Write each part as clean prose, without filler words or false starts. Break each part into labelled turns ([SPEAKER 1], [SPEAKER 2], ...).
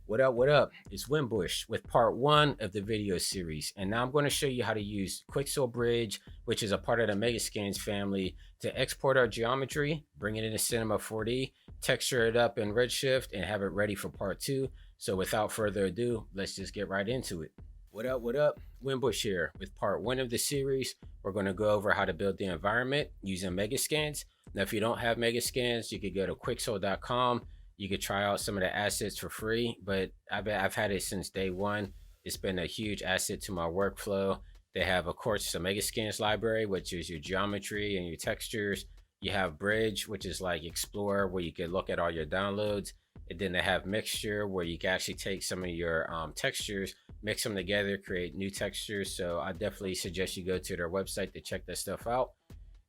[SPEAKER 1] What up, what up? It's WINBUSH with part one of the video series. And now I'm going to show you how to use Quixel Bridge, which is a part of the Megascans family, to export our geometry, bring it into Cinema 4D, texture it up in Redshift, and have it ready for part two. So without further ado, let's just get right into it. What up, what up? WINBUSH here with part one of the series. We're going to go over how to build the environment using Megascans. Now, if you don't have Megascans, you could go to quixel.com. You could try out some of the assets for free, but I've had it since day one. It's been a huge asset to my workflow. They have, of course, the Megascans library, which is your geometry and your textures. You have Bridge, which is like Explore, where you can look at all your downloads. And then they have Mixture, where you can actually take some of your textures, mix them together, create new textures. So I definitely suggest you go to their website to check that stuff out.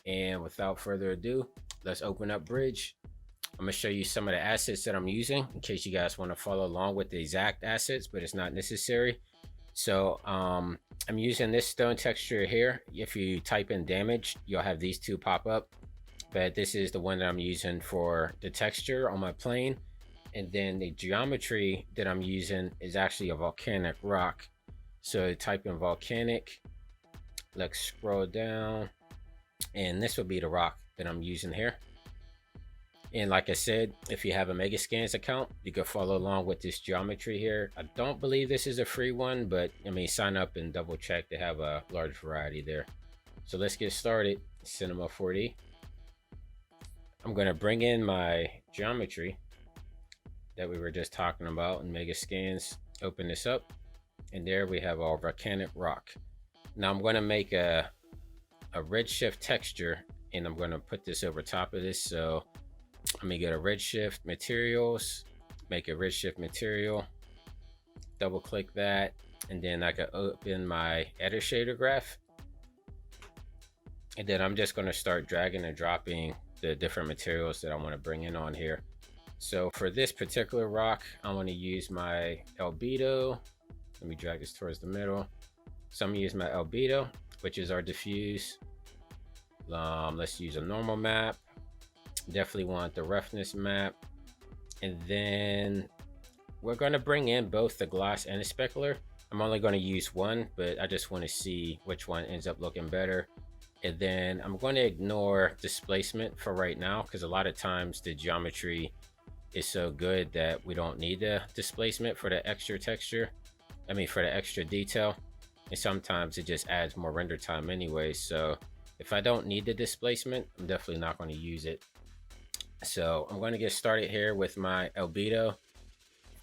[SPEAKER 1] And without further ado, let's open up Bridge. I'm going to show you some of the assets that I'm using in case you guys want to follow along with the exact assets, but it's not necessary. So I'm using this stone texture here. If you type in damage, you'll have these two pop up, but this is the one that I'm using for the texture on my plane. And then the geometry that I'm using is actually a volcanic rock. So type in volcanic, let's scroll down, and this would be the rock that I'm using here. And like I said, if you have a Megascans account, you can follow along with this geometry here. I don't believe this is a free one, but I mean, sign up and double check to have a large variety there. So let's get started. Cinema 4D. I'm going to bring in my geometry that we were just talking about in Megascans. Open this up, and there we have our volcanic rock. Now I'm going to make a Redshift texture, and I'm going to put this over top of this. So let me go to Redshift materials, make a Redshift material, double click that, and then I can open my edit shader graph. And then I'm just going to start dragging and dropping the different materials that I want to bring in on here. So for this particular rock, I want to use my albedo. Let me drag this towards the middle. So I'm going to use my albedo, which is our diffuse. Let's use a normal map. Definitely want the roughness map. And then we're going to bring in both the gloss and the specular. I'm only going to use one, but I just want to see which one ends up looking better. And then I'm going to ignore displacement for right now, because a lot of times the geometry is so good that we don't need the displacement for the extra texture. I mean, for the extra detail. And sometimes it just adds more render time anyway. So if I don't need the displacement, I'm definitely not going to use it. So I'm going to get started here with my albedo.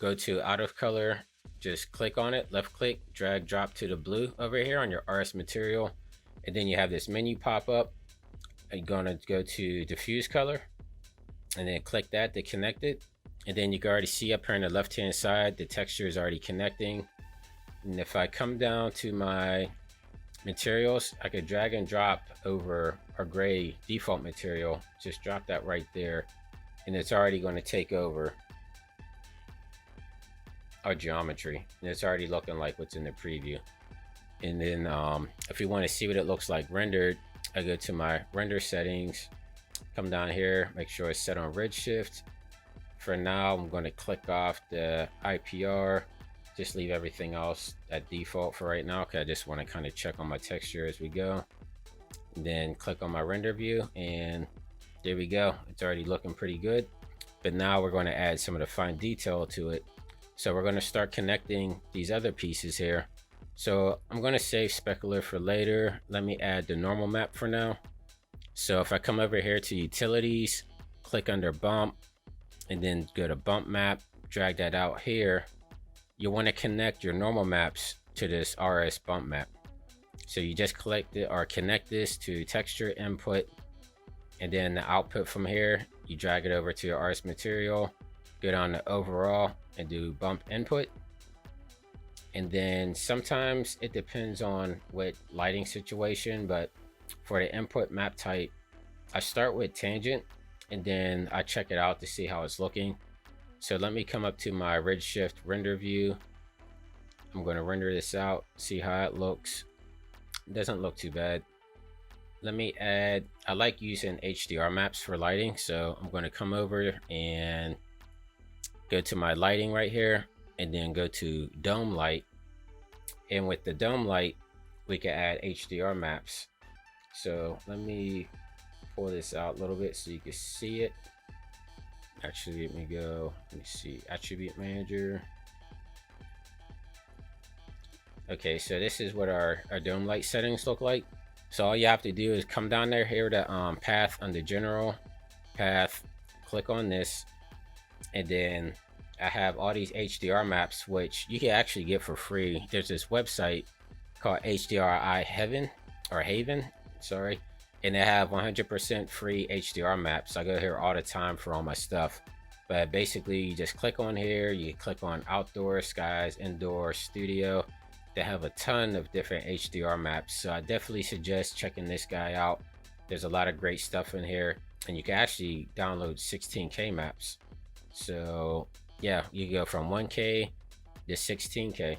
[SPEAKER 1] Go to out of color, just click on it, left click, drag, drop to the blue over here on your RS material. And then you have this menu pop up. You're going to go to diffuse color and then click that to connect it. And then you can already see up here on the left hand side, the texture is already connecting. And if I come down to my materials, I could drag and drop over our gray default material, just drop that right there, and it's already going to take over our geometry, and it's already looking like what's in the preview. And then if you want to see what it looks like rendered, I go to my render settings, come down here, make sure it's set on Redshift. For now, I'm going to click off the IPR, just leave everything else at default for right now, because I just want to kind of check on my texture as we go. And then click on my render view, and there we go. It's already looking pretty good. But now we're going to add some of the fine detail to it. So we're going to start connecting these other pieces here. So I'm going to save specular for later. Let me add the normal map for now. So if I come over here to utilities, click under bump, and then go to bump map, drag that out here. You want to connect your normal maps to this RS bump map. So you just collect it or connect this to texture input, and then the output from here, you drag it over to your RS material, go down to overall and do bump input. And then sometimes it depends on what lighting situation, but for the input map type, I start with tangent and then I check it out to see how it's looking. So let me come up to my Redshift render view. I'm going to render this out, see how it looks. It doesn't look too bad. Let me add, I like using HDR maps for lighting. So I'm going to come over and go to my lighting right here. and then go to dome light. And with the dome light, we can add HDR maps. So let me pull this out a little bit so you can see it. Actually, let me see, attribute manager. Okay, so this is what our dome light settings look like. So all you have to do is come down there here to path under general path, click on this, and then I have all these HDR maps, which you can actually get for free. There's this website called HDRI Haven, sorry, and they have 100% free HDR maps. I go here all the time for all my stuff. But basically, you just click on here, you click on outdoor, skies, indoor, studio. They have a ton of different HDR maps, so I definitely suggest checking this guy out. There's a lot of great stuff in here, and you can actually download 16K maps. So yeah, you go from 1K to 16K.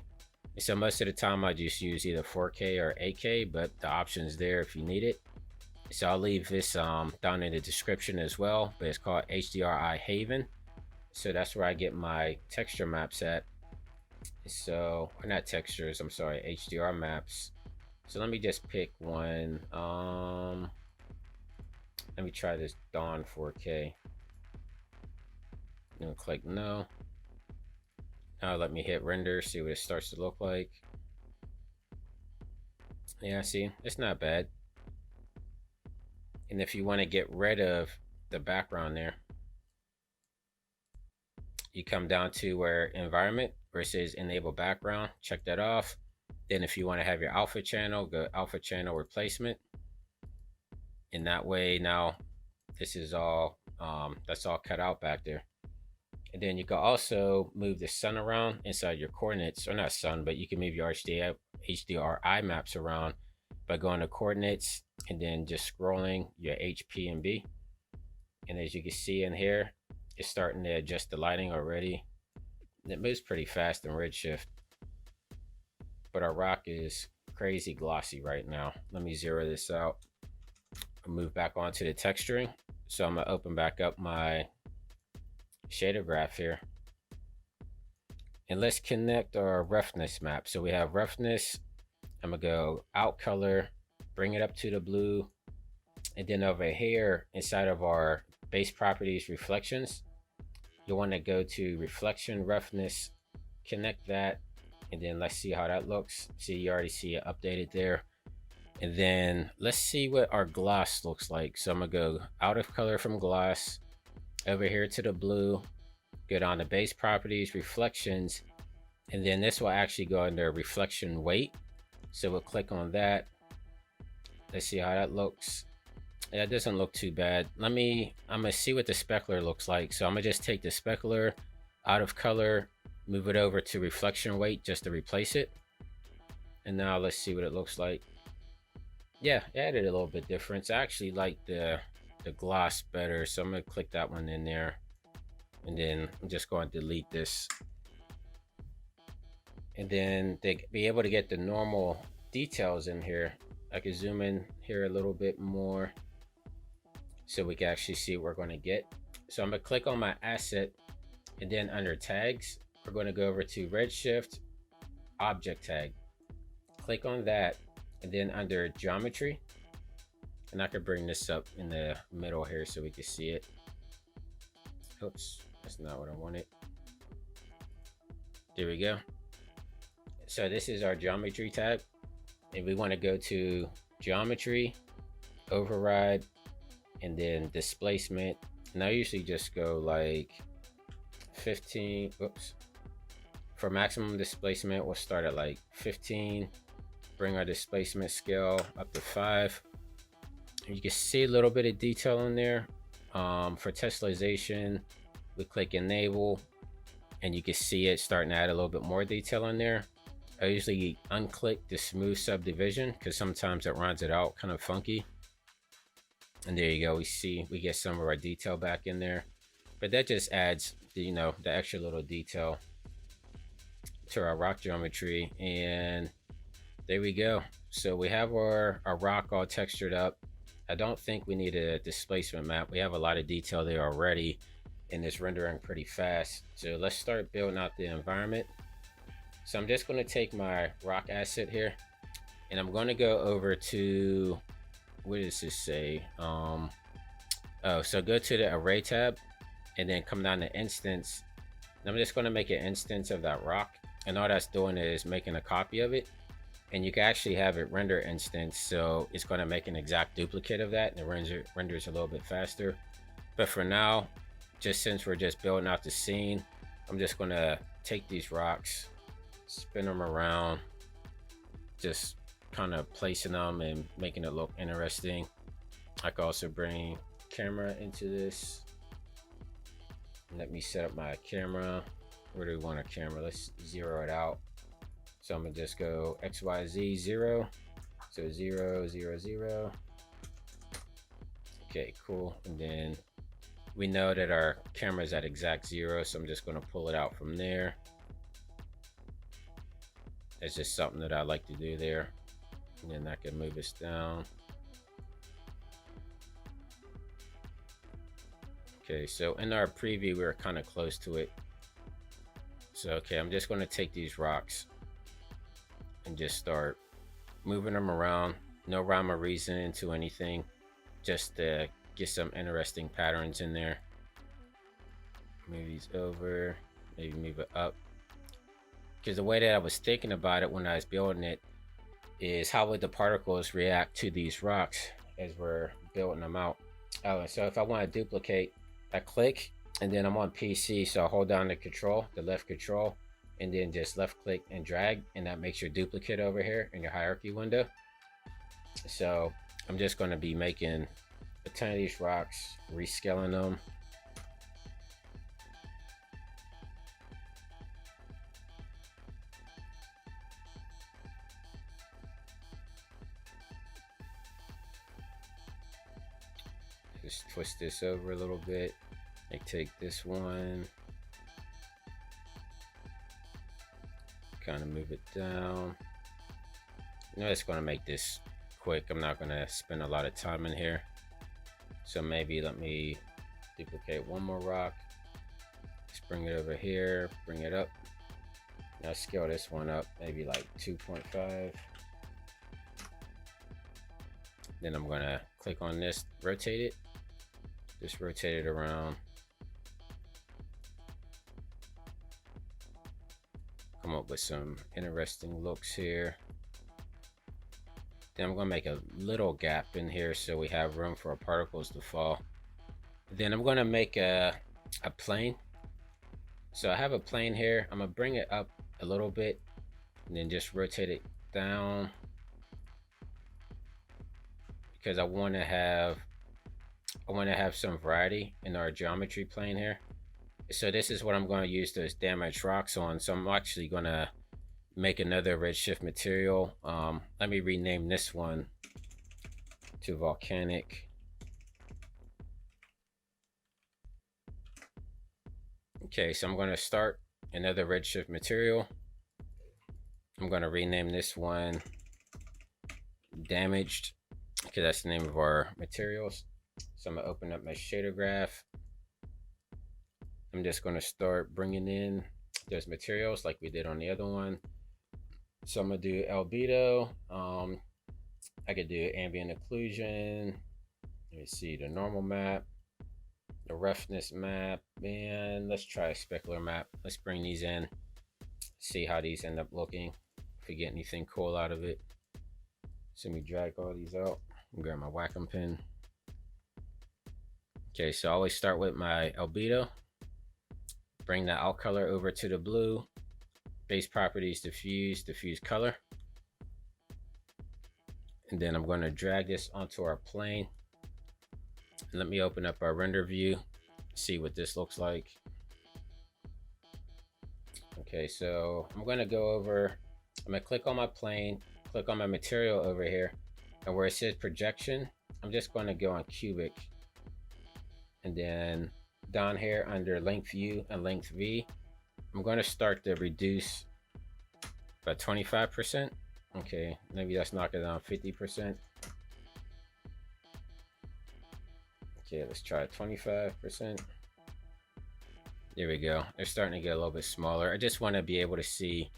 [SPEAKER 1] So most of the time I just use either 4K or 8K, but the option's there if you need it. So I'll leave this down in the description as well, but it's called HDRI Haven. So that's where I get my texture maps at. So, or not textures, I'm sorry, HDR maps. So let me just pick one. Let me try this Dawn 4K. I'm gonna click no. Now let me hit render, see what it starts to look like. Yeah, see, it's not bad. And if you want to get rid of the background there, you come down to where environment versus enable background, check that off. Then if you want to have your alpha channel, go alpha channel replacement. And that way now this is all, that's all cut out back there. And then you can also move the sun around inside your coordinates, or not sun, but you can move your HDRI maps around by going to coordinates and then just scrolling your HP and B. And as you can see in here, it's starting to adjust the lighting already. It moves pretty fast in Redshift, but our rock is crazy glossy right now. Let me zero this out. I'll move back onto the texturing. So I'm gonna open back up my shader graph here. And let's connect our roughness map. So we have roughness. I'm gonna go out color, bring it up to the blue. And then over here inside of our base properties reflections, you'll want to go to reflection roughness, connect that, and then let's see how that looks. See, you already see it updated there. And then let's see what our gloss looks like. So I'm gonna go out of color from gloss, over here to the blue, go down to base properties, reflections, and then this will actually go under reflection weight. So we'll click on that. Let's see how that looks. That doesn't look too bad. I'm gonna see what the specular looks like. So I'm gonna just take the specular out of color, move it over to reflection weight just to replace it. And now let's see what it looks like. Yeah, it added a little bit difference. I actually like the gloss better. So I'm gonna click that one in there. And then I'm just going to delete this. And then to be able to get the normal details in here, I can zoom in here a little bit more so we can actually see what we're going to get. So I'm going to click on my asset, and then under tags, we're going to go over to Redshift object tag. Click on that, and then under geometry, and I could bring this up in the middle here so we can see it. Oops, that's not what I wanted. There we go. So this is our geometry tab, and we want to go to geometry, override, and then displacement. And I usually just go like 15. Oops. For maximum displacement, we'll start at like 15. Bring our displacement scale up to 5. And you can see a little bit of detail in there. For Teslaization, we click enable, and you can see it starting to add a little bit more detail in there. I usually unclick the smooth subdivision because sometimes it runs it out kind of funky. And there you go, we get some of our detail back in there. But that just adds, you know, the extra little detail to our rock geometry. And there we go. So we have our rock all textured up. I don't think we need a displacement map. We have a lot of detail there already. and it's rendering pretty fast. So let's start building out the environment. So I'm just going to take my rock asset here, and I'm going to go over to, what does this say? Oh, so go to the array tab and then come down to instance. And I'm just going to make an instance of that rock, and all that's doing is making a copy of it. And you can actually have it render instance, so it's going to make an exact duplicate of that, and it renders a little bit faster. But for now, just since we're just building out the scene, I'm just going to take these rocks, spin them around, just kind of placing them and making it look interesting. I can also bring camera into this. Let me set up my camera. Where do we want our camera? Let's zero it out. So I'm gonna just go XYZ 0. So 0, 0, 0. Okay, cool. And then we know that our camera is at exact 0, so I'm just gonna pull it out from there. That's just something that I like to do there. And then I can move this down. Okay, so in our preview, we were kind of close to it. So, okay, I'm just gonna take these rocks and just start moving them around. No rhyme or reason into anything, just to get some interesting patterns in there. Move these over, maybe move it up. Because the way that I was thinking about it when I was building it is, how would the particles react to these rocks as we're building them out? Oh, and so if I want to duplicate, I click, and then I'm on PC, so I hold down the left control, and then just left click and drag, and that makes your duplicate over here in your hierarchy window. So I'm just going to be making a ton of these rocks, rescaling them. Just twist this over a little bit. I take this one, kind of move it down. You know, it's going to make this quick. I'm not going to spend a lot of time in here. So maybe let me duplicate one more rock. Just bring it over here, bring it up. Now scale this one up, maybe like 2.5. Then I'm going to click on this, rotate it. Just rotate it around. Come up with some interesting looks here. Then I'm going to make a little gap in here so we have room for our particles to fall. Then I'm going to make a plane. So I have a plane here. I'm going to bring it up a little bit and then just rotate it down, because I want to have some variety in our geometry plane here. So this is what I'm going to use those damaged rocks on. So I'm actually going to make another Redshift material. Let me rename this one to volcanic. Okay, so I'm going to start another Redshift material. I'm going to rename this one damaged, because that's the name of our materials. So I'm going to open up my shader graph. I'm just going to start bringing in those materials like we did on the other one. So I'm going to do albedo. I could do ambient occlusion. Let me see, the normal map, the roughness map, and let's try a specular map. Let's bring these in, see how these end up looking, if we get anything cool out of it. So let me drag all these out and grab my Wacom pen. Okay, so I always start with my albedo. Bring the out color over to the blue. Base properties, diffuse color. And then I'm going to drag this onto our plane. And let me open up our render view, see what this looks like. Okay, so I'm going to go over, I'm going to click on my plane, click on my material over here, and where it says projection, I'm just going to go on cubic. And then down here under length U and length V, I'm going to start to reduce by 25%. Okay, maybe let's knock it down 50%. Okay, let's try 25%. There we go. They're starting to get a little bit smaller. I just want to be able to see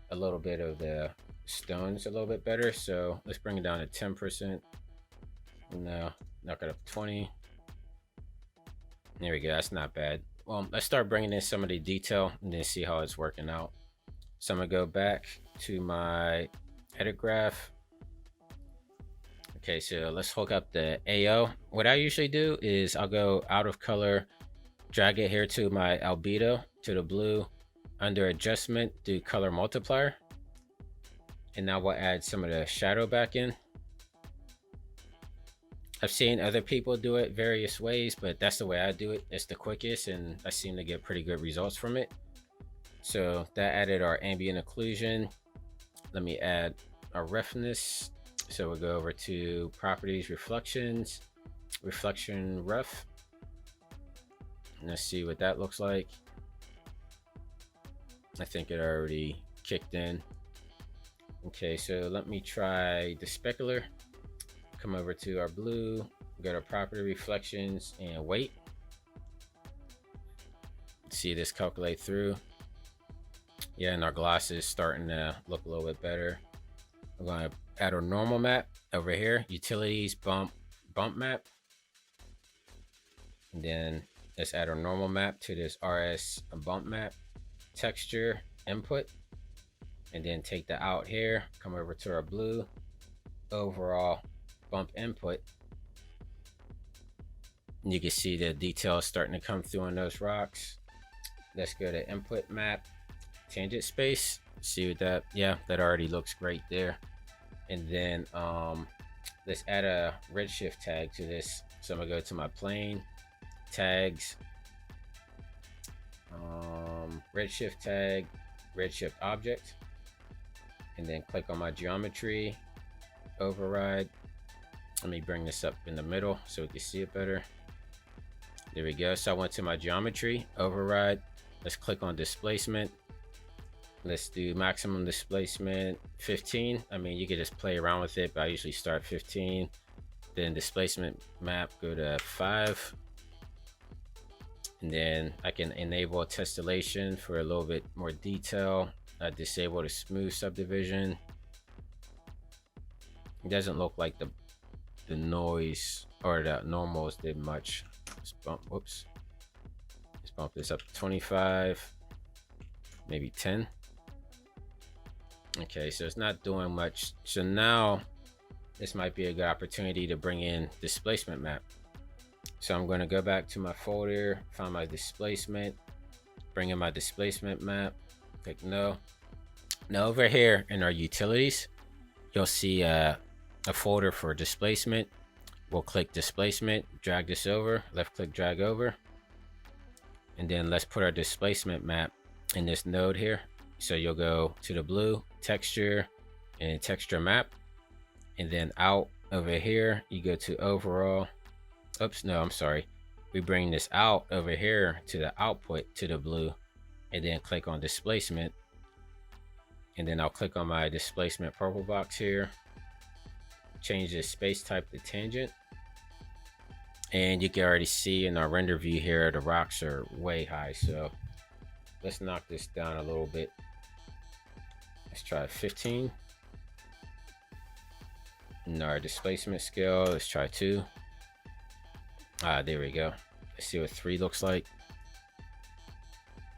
[SPEAKER 1] a little bit of the stones a little bit better. So let's bring it down to 10%. No, knock it up to 20. There we go. That's not bad. Well, let's start bringing in some of the detail and then see how it's working out. So I'm gonna go back to my edit graph. Okay, so let's hook up the AO. What I usually do is I'll go out of color, drag it here to my albedo, to the blue, under adjustment, do color multiplier. And now we'll add some of the shadow back in. I've seen other people do it various ways, but that's the way I do it. It's the quickest, and I seem to get pretty good results from it. So that added our ambient occlusion. Let me add our roughness. So we'll go over to properties, reflections, reflection rough. And let's see what that looks like. I think it already kicked in. Okay, so let me try the specular. Come over to our blue, go to property, reflections, and weight. See this calculate through. Yeah, and our gloss is starting to look a little bit better. I'm going to add our normal map over here, utilities, bump map. And then let's add our normal map to this RS bump map, texture, input. And then take the out here, come over to our blue, overall bump input. And you can see the details starting to come through on those rocks. Let's go to input map, tangent space. See what that, yeah, that already looks great there. And then let's add a redshift tag to this. So I'm gonna go to my plane, tags, redshift tag, redshift object, and then click on my geometry, override. Let me bring this up in the middle so we can see it better. There we go. So I went to my geometry, override. Let's click on displacement. Let's do maximum displacement 15. I mean, you could just play around with it, but I usually start 15. Then displacement map, go to 5. And then I can enable tessellation for a little bit more detail. Disable the smooth subdivision. It doesn't look like the noise or the normals did much. Let's bump, whoops. Let's bump this up to 25, maybe 10. Okay, so it's not doing much. So now this might be a good opportunity to bring in displacement map. So I'm going to go back to my folder, find my displacement, bring in my displacement map, click no. Now over here in our utilities, you'll see a folder for displacement. We'll click displacement, drag this over, left click, drag over. And then let's put our displacement map in this node here. So you'll go to the blue, texture, and texture map. And then out over here, you go to overall. Oops, no, I'm sorry. We bring this out over here to the output to the blue, and then click on displacement. And then I'll click on my displacement purple box here. Change the space type to tangent. And you can already see in our render view here, the rocks are way high. So let's knock this down a little bit. Let's try 15. And our displacement scale, let's try 2. There we go. Let's see what 3 looks like.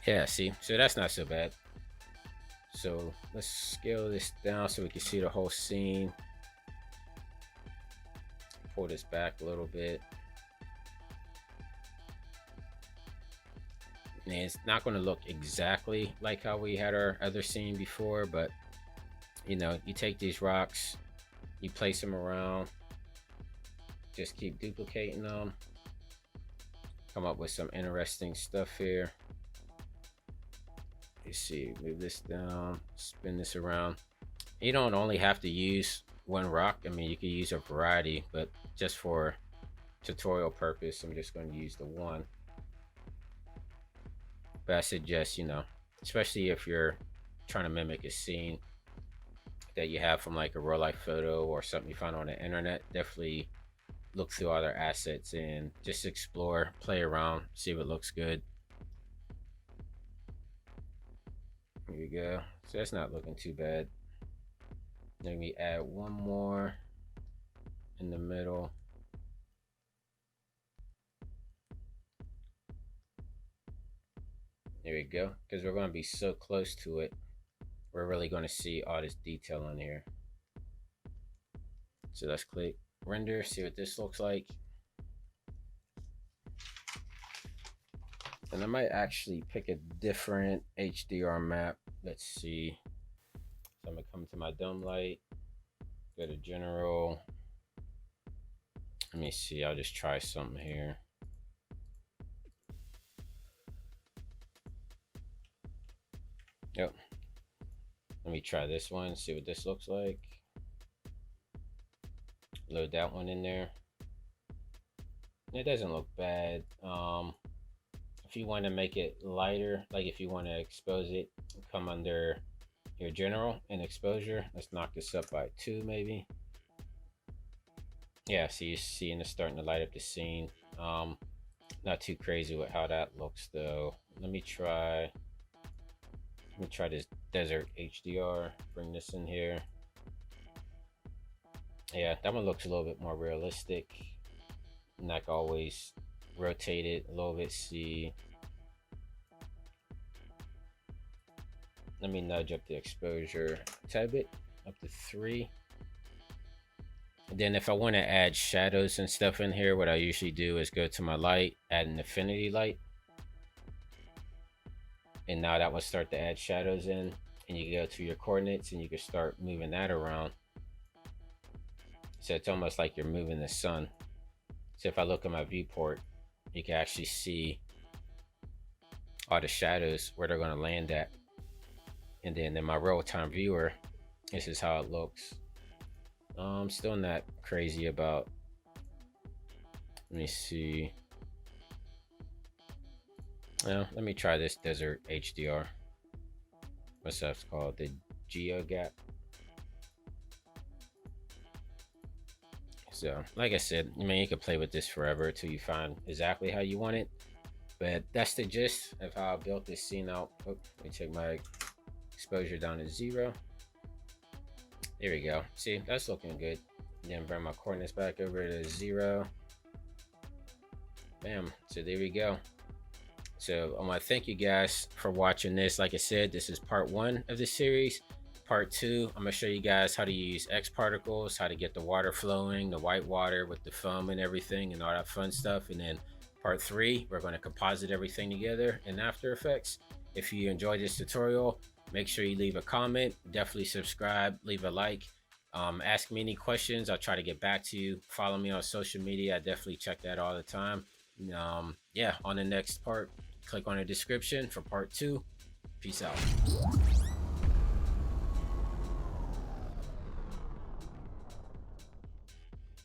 [SPEAKER 1] Yeah, see, so that's not so bad. So let's scale this down so we can see the whole scene. Pull this back a little bit. And it's not going to look exactly like how we had our other scene before, but you know, you take these rocks, you place them around, just keep duplicating them, come up with some interesting stuff here. You see, move this down, spin this around. You don't only have to use one rock. I mean, you could use a variety, but just for tutorial purpose, I'm just going to use the one. But I suggest, you know, especially if you're trying to mimic a scene that you have from like a real life photo or something you find on the internet, definitely look through other assets and just explore, play around, see what looks good. Here we go. So that's not looking too bad. Let me add one more in the middle. There we go. Because we're going to be so close to it, we're really going to see all this detail on here. So let's click render, see what this looks like. And I might actually pick a different HDR map. Let's see. So I'm gonna come to my dome light, go to general. Let me see, I'll just try something here. Yep. Let me try this one, see what this looks like. Load that one in there. It doesn't look bad. If you want to make it lighter, like if you want to expose it, come under your general and exposure. Let's knock this up by 2 maybe. Yeah, so you're seeing it's starting to light up the scene. Not too crazy with how that looks though. Let me try this desert HDR. Bring this in here. Yeah, that one looks a little bit more realistic. And I can always rotate it a little bit. See, let me nudge up the exposure a tad bit, up to 3. And then if I want to add shadows and stuff in here, what I usually do is go to my light, add an infinity light, and now that will start to add shadows in. And you can go to your coordinates and you can start moving that around. So it's almost like you're moving the sun. So if I look at my viewport, you can actually see all the shadows where they're going to land at. And then in my real-time viewer, this is how it looks. I'm still not crazy about, let me see. Well, let me try this desert HDR. What's that called? The Geo Gap. So, like I said, I mean, you can play with this forever until you find exactly how you want it. But that's the gist of how I built this scene out. Oh, let me take my exposure down to 0. There we go. See, that's looking good. Then bring my coordinates back over to 0. Bam. So there we go. So I want to thank you guys for watching this. Like I said, this is part 1 of the series. Part 2, I'm gonna show you guys how to use X particles, how to get the water flowing, the white water with the foam and everything and all that fun stuff. And then part 3, we're going to composite everything together in After Effects. If you enjoyed this tutorial, make sure you leave a comment, definitely subscribe, leave a like, ask me any questions. I'll try to get back to you. Follow me on social media. I definitely check that all the time. Yeah, on the next part, click on the description for part 2. Peace out.